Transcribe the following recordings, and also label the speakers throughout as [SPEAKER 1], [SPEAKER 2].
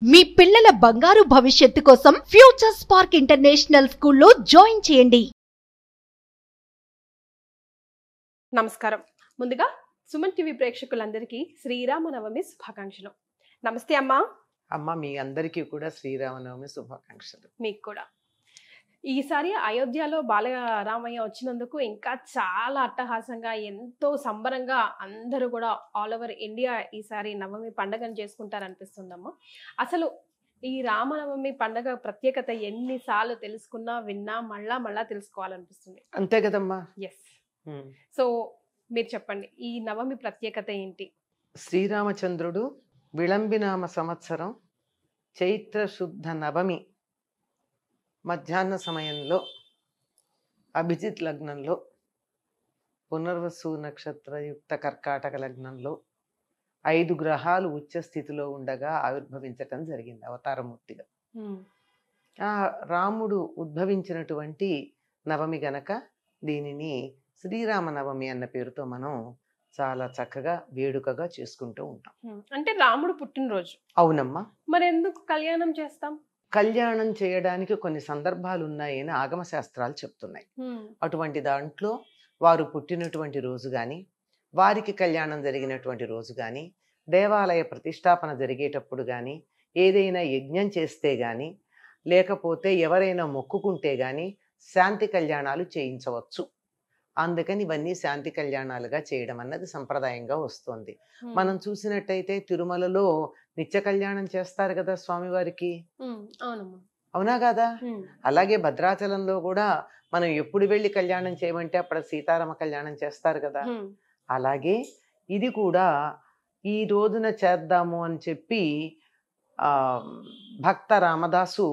[SPEAKER 1] మీ పిల్లల బంగారు భవిష్యత్తు కోసం ఫ్యూచర్ స్పార్క్ ఇంటర్నేషనల్ స్కూల్లో జాయిన్ చేయండి.
[SPEAKER 2] నమస్కారం. ముందుగా సుమన్ టీవీ ప్రేక్షకులందరికీ శ్రీరామనవమి శుభాకాంక్షలు. నమస్తే అమ్మా.
[SPEAKER 3] అమ్మ మీ అందరికీ కూడా శ్రీరామనవమి శుభాకాంక్షలు.
[SPEAKER 2] మీకు కూడా. ఈసారి అయోధ్యలో బాలరామయ్య వచ్చినందుకు ఇంకా చాలా అట్టహాసంగా ఎంతో సంబరంగా అందరూ కూడా ఆల్ ఓవర్ ఇండియా ఈసారి నవమి పండుగను చేసుకుంటారనిపిస్తుందమ్మా. అసలు ఈ రామనవమి పండుగ ప్రత్యేకత ఎన్నిసార్లు తెలుసుకున్నా విన్నా మళ్ళా తెలుసుకోవాలనిపిస్తుంది.
[SPEAKER 3] అంతే కదమ్మా.
[SPEAKER 2] ఎస్. సో మీరు చెప్పండి, ఈ నవమి ప్రత్యేకత ఏంటి?
[SPEAKER 3] శ్రీరామచంద్రుడు విళంబినామ సంవత్సరం చైత్ర శుద్ధ నవమి మధ్యాహ్న సమయంలో అభిజిత్ లగ్నంలో పునర్వసు నక్షత్రయుక్త కర్కాటక లగ్నంలో 5 గ్రహాలు ఉచ్చ స్థితిలో ఉండగా ఆవిర్భవించటం జరిగింది అవతారమూర్తిగా. ఆ రాముడు ఉద్భవించినటువంటి నవమి గనక దీనిని శ్రీరామనవమి అన్న పేరుతో మనం చాలా చక్కగా వేడుకగా చేసుకుంటూ ఉంటాం.
[SPEAKER 2] అంటే రాముడు పుట్టినరోజు.
[SPEAKER 3] అవునమ్మా.
[SPEAKER 2] మరి ఎందుకు కళ్యాణం చేస్తాం?
[SPEAKER 3] కళ్యాణం చేయడానికి కొన్ని సందర్భాలు ఉన్నాయని ఆగమ శాస్త్రాలు చెప్తున్నాయి. అటువంటి దాంట్లో వారు పుట్టినటువంటి రోజు కానీ, వారికి కళ్యాణం జరిగినటువంటి రోజు కానీ, దేవాలయ ప్రతిష్టాపన జరిగేటప్పుడు కానీ, ఏదైనా యజ్ఞం చేస్తే కానీ, లేకపోతే ఎవరైనా మొక్కుకుంటే కానీ శాంతి కళ్యాణాలు చేయించవచ్చు. అందుకని ఇవన్నీ శాంతి కళ్యాణాలుగా చేయడం అన్నది సంప్రదాయంగా వస్తుంది. మనం చూసినట్టయితే తిరుమలలో నిత్య కళ్యాణం చేస్తారు కదా స్వామివారికి. అవునా కదా? అలాగే భద్రాచలంలో కూడా మనం ఎప్పుడు వెళ్ళి కళ్యాణం చేయమంటే అప్పుడు సీతారామ కళ్యాణం చేస్తారు కదా. అలాగే ఇది కూడా ఈ రోజున చేద్దాము అని చెప్పి భక్త రామదాసు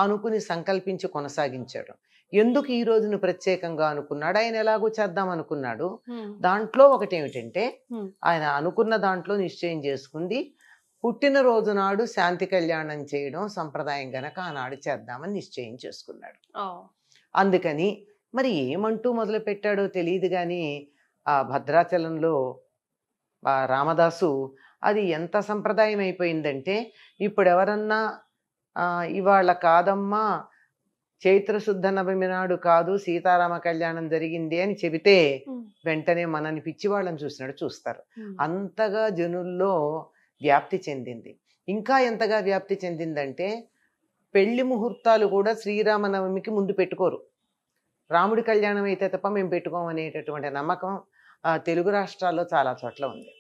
[SPEAKER 3] అనుకుని సంకల్పించి కొనసాగించాడు. ఎందుకు ఈ రోజును ప్రత్యేకంగా అనుకున్నాడు? ఆయన ఎలాగో చేద్దాం అనుకున్నాడు. దాంట్లో ఒకటి ఏమిటంటే ఆయన అనుకున్న దాంట్లో నిశ్చయం చేసుకుంది పుట్టినరోజు నాడు శాంతి కళ్యాణం చేయడం సంప్రదాయం గనక ఆనాడు చేద్దామని నిశ్చయం చేసుకున్నాడు. అందుకని మరి ఏమంటూ మొదలు పెట్టాడో తెలియదు కానీ ఆ భద్రాచలంలో రామదాసు అది ఎంత సంప్రదాయం అయిపోయిందంటే ఇప్పుడు ఎవరన్నా ఇవాళ కాదమ్మా చైత్రశుద్ధ నవమి నాడు కాదు సీతారామ కళ్యాణం జరిగింది అని చెబితే వెంటనే మనని పిచ్చి వాళ్ళని చూసినట్టు చూస్తారు. అంతగా జనుల్లో వ్యాప్తి చెందింది. ఇంకా ఎంతగా వ్యాప్తి చెందిందంటే పెళ్లి ముహూర్తాలు కూడా శ్రీరామనవమికి ముందు పెట్టుకోరు. రాముడి కళ్యాణం అయితే తప్ప మేము పెట్టుకోమనేటటువంటి నమ్మకం తెలుగు రాష్ట్రాల్లో చాలా చోట్ల ఉంది.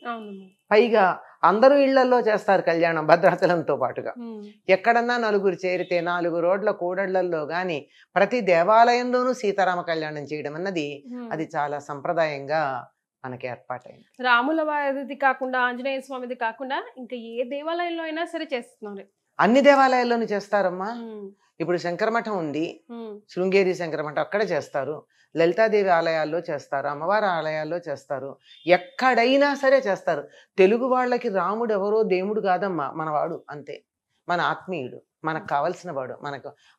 [SPEAKER 3] పైగా అందరూ ఇళ్లలో చేస్తారు కళ్యాణం భద్రాచలంతో పాటుగా. ఎక్కడన్నా నలుగురు చేరితే 4 రోడ్ల కూడళ్లలో గాని ప్రతి దేవాలయంలోనూ సీతారామ కళ్యాణం చేయడం అన్నది అది చాలా సంప్రదాయంగా మనకి ఏర్పాటైంది.
[SPEAKER 2] రాముల వారిది కాకుండా ఆంజనేయ స్వామిది కాకుండా ఇంకా ఏ దేవాలయంలో అయినా సరే చేస్తున్నారు.
[SPEAKER 3] అన్ని దేవాలయాల్లోనూ చేస్తారమ్మా. ఇప్పుడు శంకరమఠం ఉంది, శృంగేరి శంకరమఠం, అక్కడ చేస్తారు. లలితాదేవి ఆలయాల్లో చేస్తారు, అమ్మవారి ఆలయాల్లో చేస్తారు, ఎక్కడైనా సరే చేస్తారు. తెలుగు వాళ్ళకి రాముడు ఎవరో దేవుడు కాదమ్మా, మనవాడు అంతే. మన ఆత్మీయుడు, మనకు కావలసిన వాడు,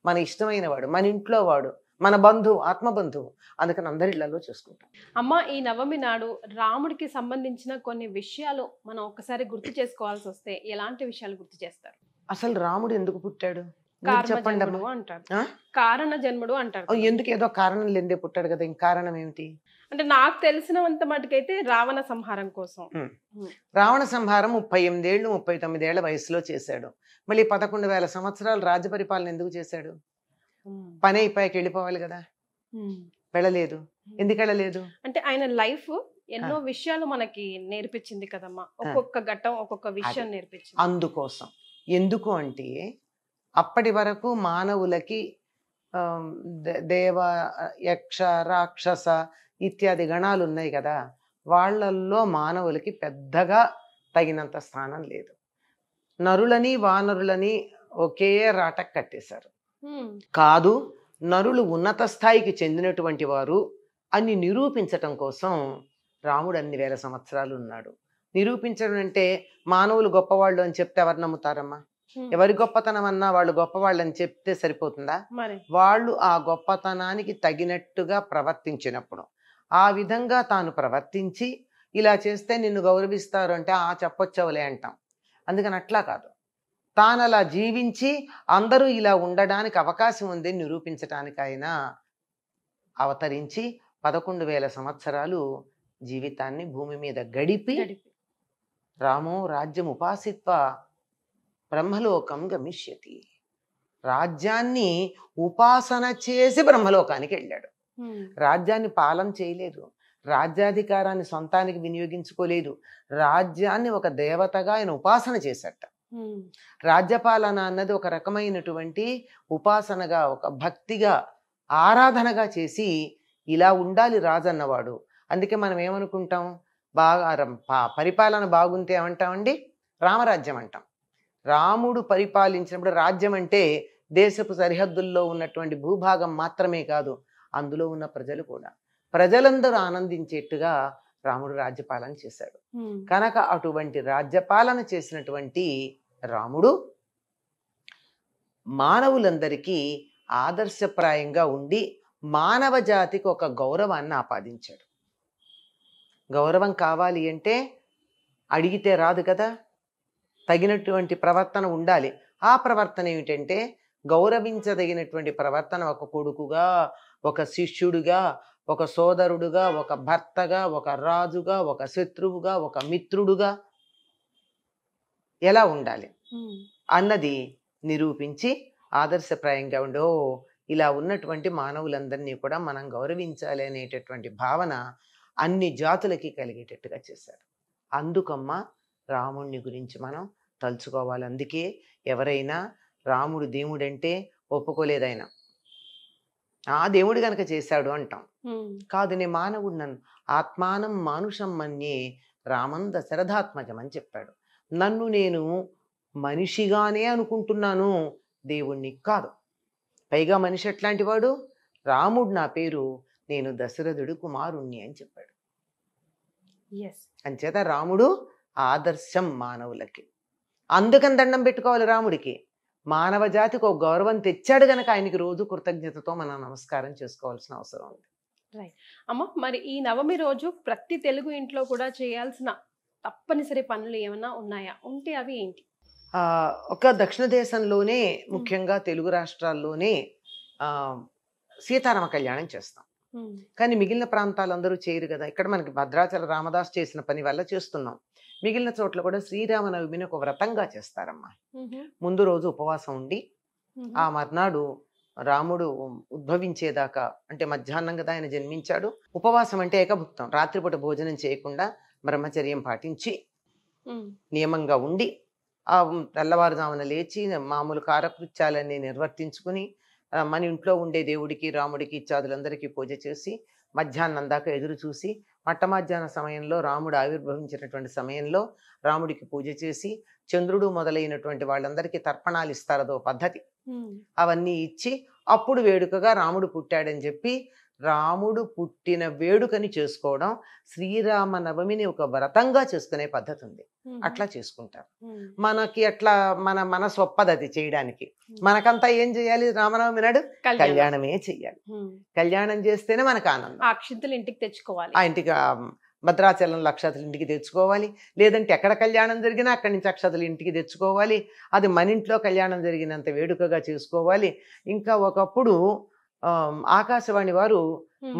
[SPEAKER 3] మన ఇష్టమైన వాడు, మన ఇంట్లో వాడు, మన బంధువు, ఆత్మబంధువు. అందుకని అందరిళ్లలో చూసుకుంటాం.
[SPEAKER 2] అమ్మ, ఈ నవమి నాడు రాముడికి సంబంధించిన కొన్ని విషయాలు మనం ఒక్కసారి గుర్తు చేసుకోవాల్సి వస్తే ఎలాంటి విషయాలు గుర్తు చేస్తారు?
[SPEAKER 3] అసలు రాముడు ఎందుకు పుట్టాడు
[SPEAKER 2] చెప్పండి అంటారు. కారణ జన్ముడు అంటారు.
[SPEAKER 3] ఎందుకు? ఏదో కారణం లేదే పుట్టాడు కదా, ఇంక కారణం ఏమిటి
[SPEAKER 2] అంటే నాకు తెలిసినంత మటుకైతే రావణ సంహారం కోసం.
[SPEAKER 3] రావణ సంహారం 38 ఏళ్ళు 39 ఏళ్ల వయసులో చేశాడు. మళ్ళీ 11,000 సంవత్సరాలు రాజ్య పరిపాలన ఎందుకు చేశాడు? పని అయిపోయాక వెళ్ళిపోవాలి కదా, వెళ్ళలేదు. ఎందుకు వెళ్ళలేదు అంటే
[SPEAKER 2] ఆయన లైఫ్ ఎన్నో విషయాలు మనకి నేర్పించింది కదమ్మా. ఒక్కొక్క ఘట్టం ఒక్కొక్క విషయం నేర్పించింది.
[SPEAKER 3] అందుకోసం. ఎందుకు అంటే అప్పటి వరకు మానవులకి దేవ, యక్ష, రాక్షస ఇత్యాది గణాలు ఉన్నాయి కదా, వాళ్ళల్లో మానవులకి పెద్దగా తగినంత స్థానం లేదు. నరులని వానరులని ఒకే రాట కట్టేశారు. కాదు, నరులు ఉన్నత స్థాయికి చెందినటువంటి వారు అని నిరూపించటం కోసం రాముడు అన్ని వేల సంవత్సరాలు ఉన్నాడు. నిరూపించడం అంటే మానవులు గొప్పవాళ్ళు అని చెప్తే ఎవరు నమ్ముతారమ్మా? ఎవరి గొప్పతనం అన్నా వాళ్ళు గొప్పవాళ్ళని చెప్తే సరిపోతుందా? వాళ్ళు ఆ గొప్పతనానికి తగినట్టుగా ప్రవర్తించినప్పుడు, ఆ విధంగా తాను ప్రవర్తించి ఇలా చేస్తే నిన్ను గౌరవిస్తారు అంటే చెప్పొచ్చవలే అంటాం. అందుకని అట్లా కాదు. తాను అలా జీవించి అందరూ ఇలా ఉండడానికి అవకాశం ఉంది నిరూపించడానికి ఆయన అవతరించి 11,000 సంవత్సరాలు జీవితాన్ని భూమి మీద గడిపి రామో రాజ్యం ఉపాసిత్వ బ్రహ్మలోకం గమిష్యతి, రాజ్యాన్ని ఉపాసన చేసి బ్రహ్మలోకానికి వెళ్ళాడు. రాజ్యాన్ని పాలన చేయలేదు, రాజ్యాధికారాన్ని సొంతానికి వినియోగించుకోలేదు, రాజ్యాన్ని ఒక దేవతగా ఆయన ఉపాసన చేశాట. రాజ్యపాలన అన్నది ఒక రకమైనటువంటి ఉపాసనగా, ఒక భక్తిగా, ఆరాధనగా చేసి ఇలా ఉండాలి రాజు అన్నవాడు. అందుకే మనం ఏమనుకుంటాం, పరిపాలన బాగుంటే ఏమంటామండి, రామరాజ్యం అంటాం. రాముడు పరిపాలించినప్పుడు రాజ్యం అంటే దేశపు సరిహద్దుల్లో ఉన్నటువంటి భూభాగం మాత్రమే కాదు, అందులో ఉన్న ప్రజలు కూడా, ప్రజలందరూ ఆనందించేట్టుగా రాముడు రాజ్యపాలన చేశాడు. కనుక అటువంటి రాజ్యపాలన చేసినటువంటి రాముడు మానవులందరికీ ఆదర్శప్రాయంగా ఉండి మానవ జాతికి ఒక గౌరవాన్ని ఆపాదించాడు. గౌరవం కావాలి అంటే అడిగితే రాదు కదా, తగినటువంటి ప్రవర్తన ఉండాలి. ఆ ప్రవర్తన ఏమిటంటే గౌరవించదగినటువంటి ప్రవర్తన, ఒక కొడుకుగా, ఒక శిష్యుడిగా, ఒక సోదరుడుగా, ఒక భర్తగా, ఒక రాజుగా, ఒక శత్రువుగా, ఒక మిత్రుడుగా ఎలా ఉండాలి అన్నది నిరూపించి ఆదర్శప్రాయంగా ఉండో ఇలా ఉన్నటువంటి మానవులందరినీ కూడా మనం గౌరవించాలి అనేటటువంటి భావన అన్ని జాతులకి కలిగేటట్టుగా చేశారు. అందుకమ్మ రాముడిని గురించి మనం తలుచుకోవాలి. అందుకే ఎవరైనా రాముడు దేవుడంటే ఒప్పుకోలేదైనా, ఆ దేవుడు గనక చేశాడు అంటాం. కాదు, నే మానవుడు, నన్ను ఆత్మానం మానుషం మన్యే రామం దశరథాత్మజం అని చెప్పాడు. నన్ను నేను మనిషిగానే అనుకుంటున్నాను, దేవుణ్ణి కాదు. పైగా మనిషి ఎట్లాంటి వాడు, రాముడు నా పేరు, నేను దశరథుడు కుమారుణ్ణి అని చెప్పాడు. అంచేత రాముడు ఆదర్శం మానవులకి. అందుకని దండం పెట్టుకోవాలి రాముడికి. మానవ జాతికి ఒక గౌరవం తెచ్చాడు గనక ఆయనకి రోజు కృతజ్ఞతతో మనం నమస్కారం చేసుకోవాల్సిన అవసరం ఉంది.
[SPEAKER 2] రైట్ అమ్మ, మరి ఈ నవమి రోజు ప్రతి తెలుగు ఇంట్లో కూడా చేయాల్సిన తప్పనిసరి పనులు ఏమైనా ఉన్నాయా? ఉంటే అవి ఏంటి?
[SPEAKER 3] ఒక దక్షిణ దేశంలోనే, ముఖ్యంగా తెలుగు రాష్ట్రాల్లోనే సీతారామ కళ్యాణం చేస్తాం. కానీ మిగిలిన ప్రాంతాలందరూ చేయరు కదా. ఇక్కడ మనకి భద్రాచల రామదాస్ చేసిన పని వల్ల చేస్తున్నాం. మిగిలిన చోట్ల కూడా శ్రీరామనవమిని ఒక వ్రతంగా చేస్తారమ్మా. ముందు రోజు ఉపవాసం ఉండి ఆ మర్నాడు రాముడు ఉద్భవించేదాకా, అంటే మధ్యాహ్నం కదా ఆయన జన్మించాడు. ఉపవాసం అంటే ఏకభుక్తం, రాత్రిపూట భోజనం చేయకుండా బ్రహ్మచర్యం పాటించి నియమంగా ఉండి ఆ తెల్లవారుజామున లేచి మామూలు కారకృత్యాలన్నీ నిర్వర్తించుకుని మన ఇంట్లో ఉండే దేవుడికి, రాముడికి, ఇత్యాదులందరికీ పూజ చేసి మధ్యాహ్నం దాకా ఎదురు చూసి మధ్యాహ్న సమయంలో రాముడు ఆవిర్భవించినటువంటి సమయంలో రాముడికి పూజ చేసి చంద్రుడు మొదలైనటువంటి వాళ్ళందరికీ తర్పణాలు ఇస్తారు, అదో పద్ధతి. అవన్నీ ఇచ్చి అప్పుడు వేడుకగా రాముడు పుట్టాడని చెప్పి రాముడు పుట్టిన వేడుకని చేసుకోవడం, శ్రీరామ నవమిని ఒక వ్రతంగా చేసుకునే పద్ధతి ఉంది. అట్లా చేసుకుంటారు. మనకి అట్లా మన స్వపద్ధతి చేయడానికి మనకంతా ఏం చేయాలి, రామనవమి నాడు కళ్యాణమే చెయ్యాలి. కళ్యాణం చేస్తేనే మనకు ఆనందం.
[SPEAKER 2] అక్షింతలు ఇంటికి తెచ్చుకోవాలి,
[SPEAKER 3] ఆ ఇంటికి భద్రాచలం అక్షతలు ఇంటికి తెచ్చుకోవాలి. లేదంటే ఎక్కడ కళ్యాణం జరిగినా అక్కడి నుంచి అక్షతలు ఇంటికి తెచ్చుకోవాలి. అది మన ఇంట్లో కళ్యాణం జరిగినంత వేడుకగా చేసుకోవాలి. ఇంకా ఒకప్పుడు ఆకాశవాణి వారు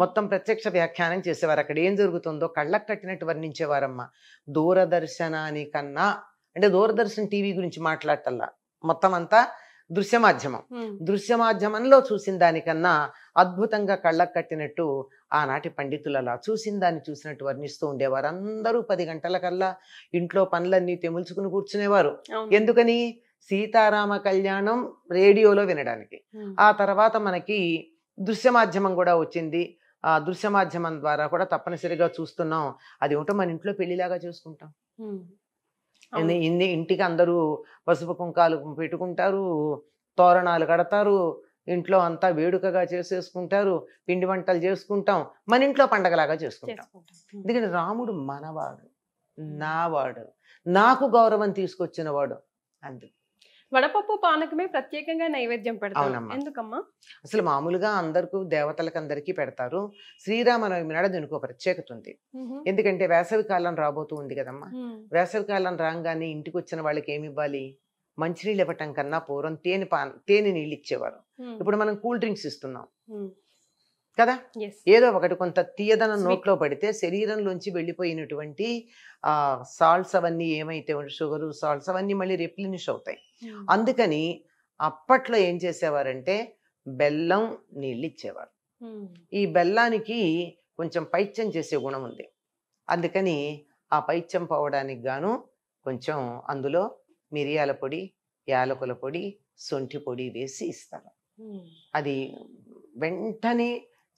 [SPEAKER 3] మొత్తం ప్రత్యక్ష వ్యాఖ్యానం చేసేవారు. అక్కడ ఏం జరుగుతుందో కళ్ళకు కట్టినట్టు వర్ణించేవారమ్మా. దూరదర్శనానికన్నా, అంటే దూరదర్శన్ టీవీ గురించి మాట్లాడటల్లా, మొత్తం అంతా దృశ్య మాధ్యమం. దృశ్య మాధ్యమంలో చూసిన దానికన్నా అద్భుతంగా కళ్ళకు కట్టినట్టు ఆనాటి పండితులు అలా చూసిన దాన్ని చూసినట్టు వర్ణిస్తూ ఉండేవారు. అందరూ 10 గంటలకల్లా ఇంట్లో పనులన్నీ తెముల్చుకుని కూర్చునేవారు. ఎందుకని? సీతారామ కళ్యాణం రేడియోలో వినడానికి. ఆ తర్వాత మనకి దృశ్య మాధ్యమం కూడా వచ్చింది. ఆ దృశ్య మాధ్యమం ద్వారా కూడా తప్పనిసరిగా చూస్తున్నాం. అది ఏమిటో మన ఇంట్లో పెళ్లిలాగా చేసుకుంటాం. ఇంటికి అందరూ పసుపు కుంకాలు పెట్టుకుంటారు, తోరణాలు కడతారు, ఇంట్లో అంతా వేడుకగా చేసేసుకుంటారు, పిండి వంటలు చేసుకుంటాం, మన ఇంట్లో పండగలాగా చేసుకుంటాం. ఎందుకంటే రాముడు మనవాడు, నావాడు, నాకు గౌరవం తీసుకొచ్చిన వాడు. అందుకు
[SPEAKER 2] వడపప్పు పానకమే ప్రత్యేకంగా నైవేద్యం పెడతారు. ఎందుకమ్మా?
[SPEAKER 3] అసలు మామూలుగా అందరికీ, దేవతలకు అందరికీ పెడతారు. శ్రీరామనవమి నాడు దీనికి ఒక ప్రత్యేకత ఉంది. ఎందుకంటే వేసవి కాలం రాబోతూ ఉంది కదమ్మా. వేసవి కాలం రాగానే ఇంటికి వచ్చిన వాళ్ళకి ఏమి ఇవ్వాలి? మంచినీళ్ళు ఇవ్వటం కన్నా పూర్వం తేనె నీళ్ళు ఇచ్చేవారు. ఇప్పుడు మనం కూల్ డ్రింక్స్ ఇస్తున్నాం కదా, ఏదో ఒకటి కొంత తీయదనం నోట్లో పడితే శరీరంలోంచి వెళ్ళిపోయినటువంటి సాల్ట్స్ అవన్నీ ఏమైతే షుగరు సాల్ట్స్ అవన్నీ మళ్ళీ రిప్లినిష్ అవుతాయి. అందుకని అప్పట్లో ఏం చేసేవారంటే బెల్లం నీళ్ళు ఇచ్చేవారు. ఈ బెల్లానికి కొంచెం పైత్యం చేసే గుణం ఉంది. అందుకని ఆ పైత్యం పోవడానికి గాను కొంచెం అందులో మిరియాల పొడి, యాలకుల పొడి, శొంఠి పొడి వేసి ఇస్తారు. అది వెంటనే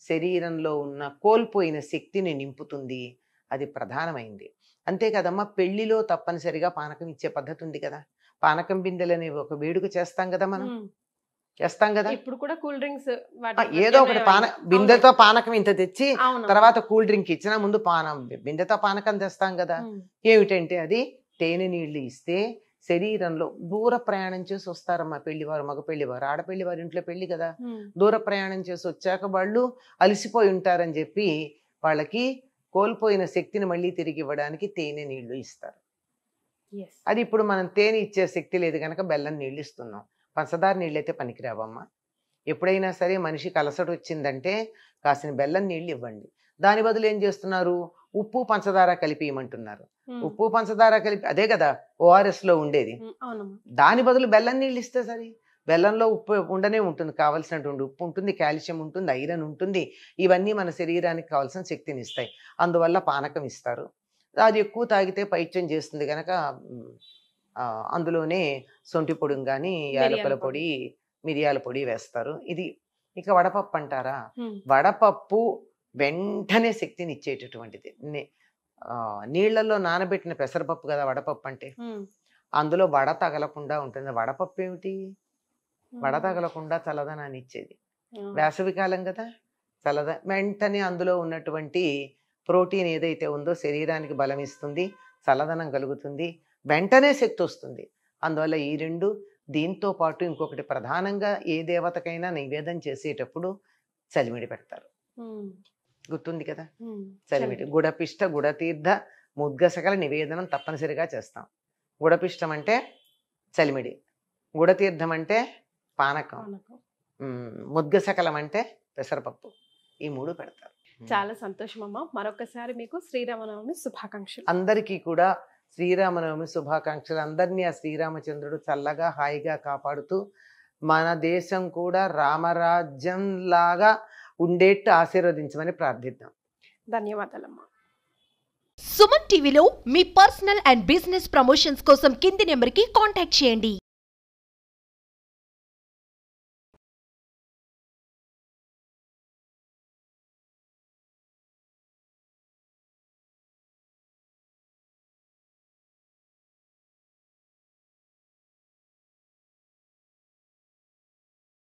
[SPEAKER 3] శరీరంలో ఉన్న కోల్పోయిన శక్తిని నింపుతుంది. అది ప్రధానమైంది. అంతే కదమ్మా, పెళ్లిలో తప్పనిసరిగా పానకం ఇచ్చే పద్ధతి ఉంది కదా. పానకం బిందెలని ఒక వేడుక చేస్తాం కదా, మనం చేస్తాం కదా.
[SPEAKER 2] ఇప్పుడు కూడా కూల్ డ్రింక్స్
[SPEAKER 3] ఏదో ఒకటి బిందెతో పానకం ఇంత తెచ్చి తర్వాత కూల్ డ్రింక్ ఇచ్చినా ముందు బిందెతో పానకం తెస్తాం కదా. ఏమిటంటే అది తేనె నీళ్లు ఇస్తే శరీరంలో దూర ప్రయాణం చేసి వస్తారమ్మా పెళ్లివారు, మగ పెళ్లివారు. ఆడపెళ్లివారు ఇంట్లో పెళ్లి కదా, దూర ప్రయాణం చేసి వచ్చాక వాళ్ళు అలసిపోయి ఉంటారని చెప్పి వాళ్ళకి కోల్పోయిన శక్తిని మళ్ళీ తిరిగి ఇవ్వడానికి తేనె నీళ్లు ఇస్తారు. అది ఇప్పుడు మనం తేనె ఇచ్చే శక్తి లేదు కనుక బెల్లం నీళ్ళు ఇస్తున్నాం. పంచదార నీళ్ళు అయితే పనికిరావమ్మా. ఎప్పుడైనా సరే మనిషికి అలసట వచ్చిందంటే కాసిన బెల్లం నీళ్ళు ఇవ్వండి. దాని బదులు ఏం చేస్తున్నారు, ఉప్పు పంచదార కలిపి ఇవ్వమంటున్నారు. ఉప్పు పంచదార కలిపి అదే కదా ORS లో ఉండేది. దాని బదులు బెల్లం నీళ్ళు ఇస్తే సరే. బెల్లంలో ఉప్పు ఉండనే ఉంటుంది, కావాల్సినటువంటి ఉప్పు ఉంటుంది, కాల్షియం ఉంటుంది, ఐరన్ ఉంటుంది. ఇవన్నీ మన శరీరానికి కావాల్సిన శక్తిని ఇస్తాయి. అందువల్ల పానకం ఇస్తారు. అది ఎక్కువ తాగితే పైత్యం చేస్తుంది కనుక అందులోనే శొంఠి పొడి కానీ యాలకుల పొడి, మిరియాల పొడి వేస్తారు. ఇది ఇక వడపప్పు అంటారా, వడపప్పు వెంటనే శక్తిని ఇచ్చేటటువంటిది. నీళ్లలో నానబెట్టిన పెసరపప్పు కదా వడపప్పు అంటే. అందులో వడ తగలకుండా ఉంటుంది. వడపప్పు ఏమిటి, వడ తగలకుండా చల్లదనాన్ని ఇచ్చేది. వేసవికాలం కదా, వెంటనే అందులో ఉన్నటువంటి ప్రోటీన్ ఏదైతే ఉందో శరీరానికి బలం ఇస్తుంది, చల్లదనం కలుగుతుంది, వెంటనే శక్తి వస్తుంది. అందువల్ల ఈ రెండు. దీంతో పాటు ఇంకొకటి ప్రధానంగా ఏ దేవతకైనా నివేదన చేసేటప్పుడు చలిమిడి పెడతారు. గుర్తుంది కదా, చలిమిడి. గుడపిష్ట, గుడతీర్థ, ముద్గసకల నివేదనం తప్పనిసరిగా చేస్తాం. గుడపిష్టం అంటే చలిమిడి, గుడతీర్థం అంటే పానకం, ముద్గసకలం అంటే పెసరపప్పు. ఈ మూడు పెడతారు.
[SPEAKER 2] చాలా సంతోషం అమ్మా. మరొకసారి మీకు శ్రీరామనవమి శుభాకాంక్షలు.
[SPEAKER 3] అందరికీ కూడా శ్రీరామనవమి శుభాకాంక్షలు. అందరినీ ఆ శ్రీరామచంద్రుడు చల్లగా హాయిగా కాపాడుతూ మన దేశం కూడా రామరాజ్యం లాగా ఉండేట్టు ఆశీర్వదించమని ప్రార్థిద్దాం.
[SPEAKER 2] ధన్యవాదాలమ్మా.
[SPEAKER 1] సుమన్ టీవీలో మీ పర్సనల్ అండ్ బిజినెస్ ప్రమోషన్స్ కోసం కింది నెంబర్కి కాంటాక్ట్ చేయండి.